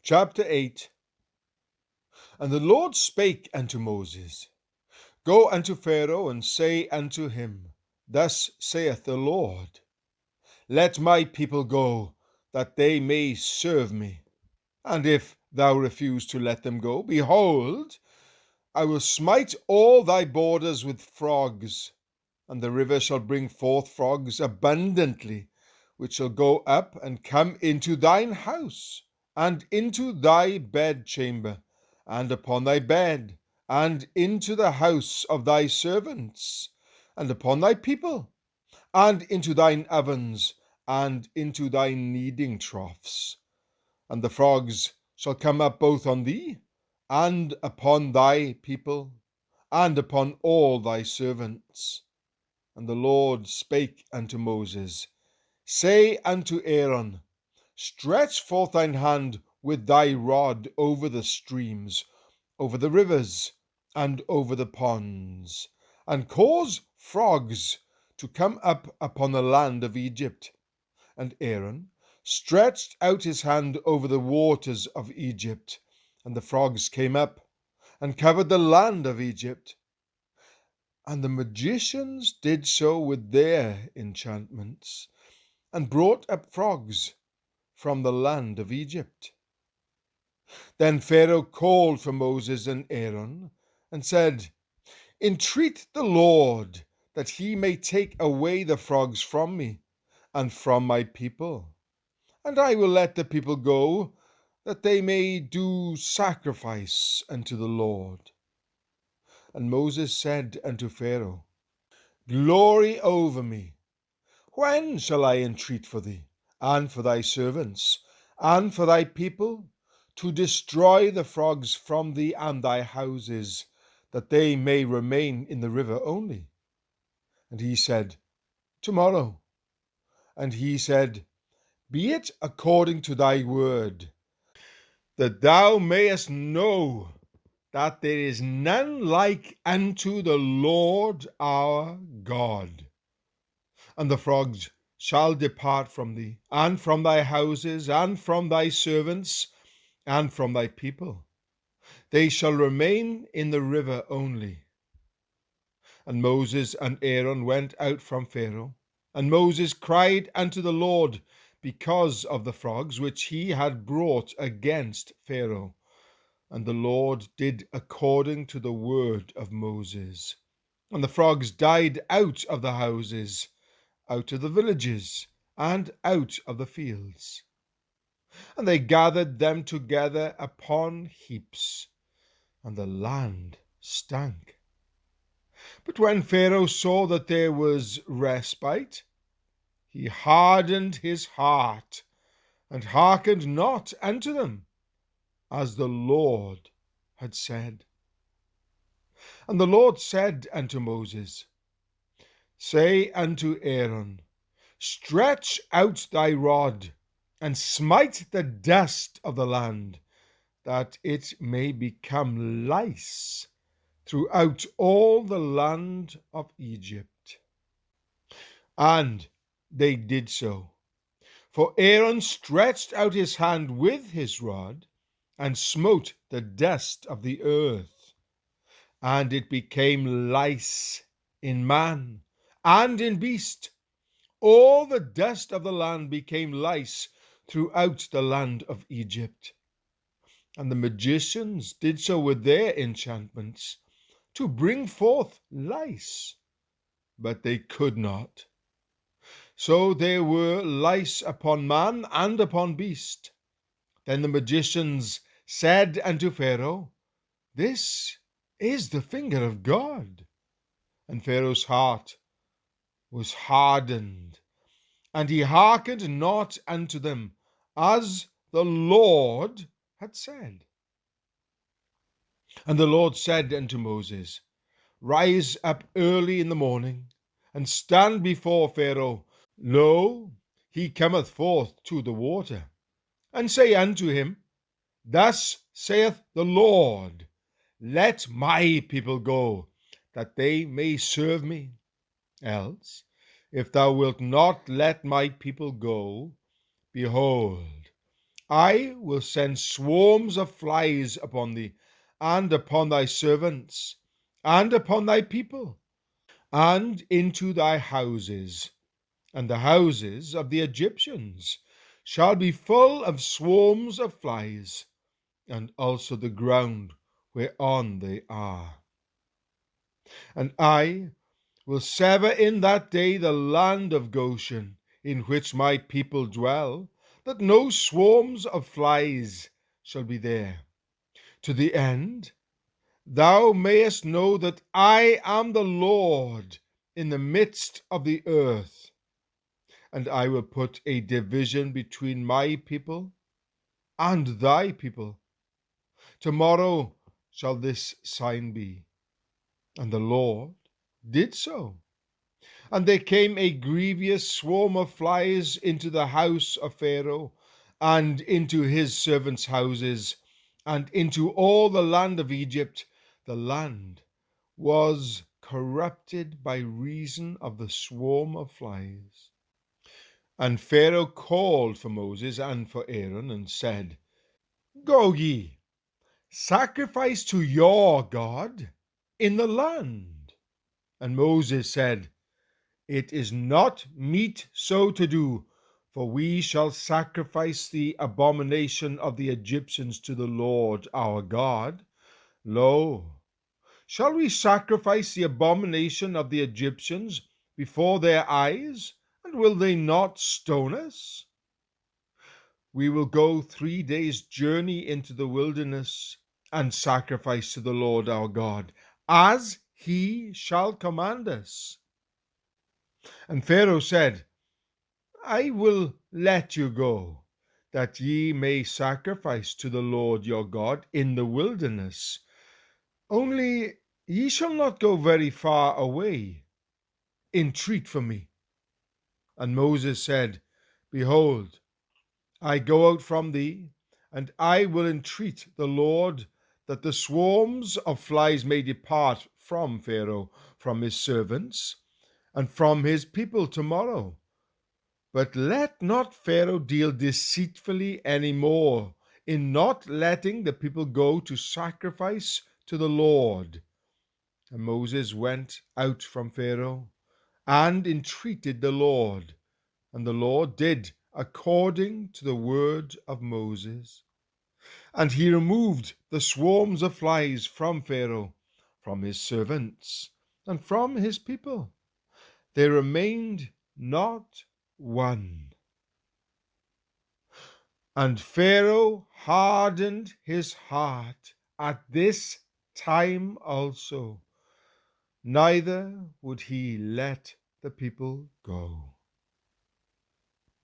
Chapter 8. And the Lord spake unto Moses, Go unto Pharaoh, and say unto him, Thus saith the Lord, Let my people go, that they may serve me. And if thou refuse to let them go, behold, I will smite all thy borders with frogs, and the river shall bring forth frogs abundantly, which shall go up and come into thine house, and into thy bedchamber, and upon thy bed, and into the house of thy servants, and upon thy people, and into thine ovens, and into thy kneading troughs. And the frogs shall come up both on thee, and upon thy people, and upon all thy servants. And the Lord spake unto Moses, Say unto Aaron, Stretch forth thine hand with thy rod over the streams, over the rivers, and over the ponds, and cause frogs to come up upon the land of Egypt. And Aaron stretched out his hand over the waters of Egypt, and the frogs came up, and covered the land of Egypt. And the magicians did so with their enchantments, and brought up frogs from the land of Egypt. Then Pharaoh called for Moses and Aaron, and said, Entreat the Lord, that he may take away the frogs from me, and from my people, and I will let the people go, that they may do sacrifice unto the Lord. And Moses said unto Pharaoh, Glory over me. When shall I entreat for thee, and for thy servants, and for thy people, to destroy the frogs from thee and thy houses, that they may remain in the river only? And he said, Tomorrow. And he said, Be it according to thy word, that thou mayest know that there is none like unto the Lord our God. And the frogs shall depart from thee, and from thy houses, and from thy servants, and from thy people. They shall remain in the river only. And Moses and Aaron went out from Pharaoh, and Moses cried unto the Lord because of the frogs which he had brought against Pharaoh. And the Lord did according to the word of Moses. And the frogs died out of the houses, out of the villages, and out of the fields. And they gathered them together upon heaps, and the land stank. But when Pharaoh saw that there was respite, he hardened his heart, and hearkened not unto them, as the Lord had said. And the Lord said unto Moses, Say unto Aaron, Stretch out thy rod, and smite the dust of the land, that it may become lice throughout all the land of Egypt. And they did so. For Aaron stretched out his hand with his rod, and smote the dust of the earth, and it became lice in man and in beast. All the dust of the land became lice throughout the land of Egypt. And the magicians did so with their enchantments, to bring forth lice, but they could not. So there were lice upon man and upon beast. Then the magicians said unto Pharaoh, This is the finger of God. And Pharaoh's heart was hardened, and he hearkened not unto them, as the Lord had said. And the Lord said unto Moses, Rise up early in the morning, and stand before Pharaoh. Lo, he cometh forth to the water. And say unto him, Thus saith the Lord, Let my people go, that they may serve me. Else, if thou wilt not let my people go, behold, I will send swarms of flies upon thee, and upon thy servants, and upon thy people, and into thy houses, and the houses of the Egyptians shall be full of swarms of flies, and also the ground whereon they are. And I will sever in that day the land of Goshen, in which my people dwell, that no swarms of flies shall be there, to the end thou mayest know that I am the Lord in the midst of the earth. And I will put a division between my people and thy people. Tomorrow shall this sign be. And the Lord did so. And there came a grievous swarm of flies into the house of Pharaoh, and into his servants' houses, and into all the land of Egypt. The land was corrupted by reason of the swarm of flies. And Pharaoh called for Moses and for Aaron, and said, Go ye, sacrifice to your God in the land. And Moses said, It is not meet so to do, for we shall sacrifice the abomination of the Egyptians to the Lord our God. Lo, shall we sacrifice the abomination of the Egyptians before their eyes, and will they not stone us? We will go 3 days' journey into the wilderness and sacrifice to the Lord our God, as he shall command us. And Pharaoh said, I will let you go, that ye may sacrifice to the Lord your God in the wilderness. Only ye shall not go very far away. Entreat for me. And Moses said, Behold, I go out from thee, and I will entreat the Lord that the swarms of flies may depart from Pharaoh, from his servants, and from his people tomorrow. But let not Pharaoh deal deceitfully any more in not letting the people go to sacrifice to the Lord. And Moses went out from Pharaoh and entreated the Lord, and the Lord did according to the word of Moses. And he removed the swarms of flies from Pharaoh, from his servants, and from his people. There remained not one. And Pharaoh hardened his heart at this time also, neither would he let the people go.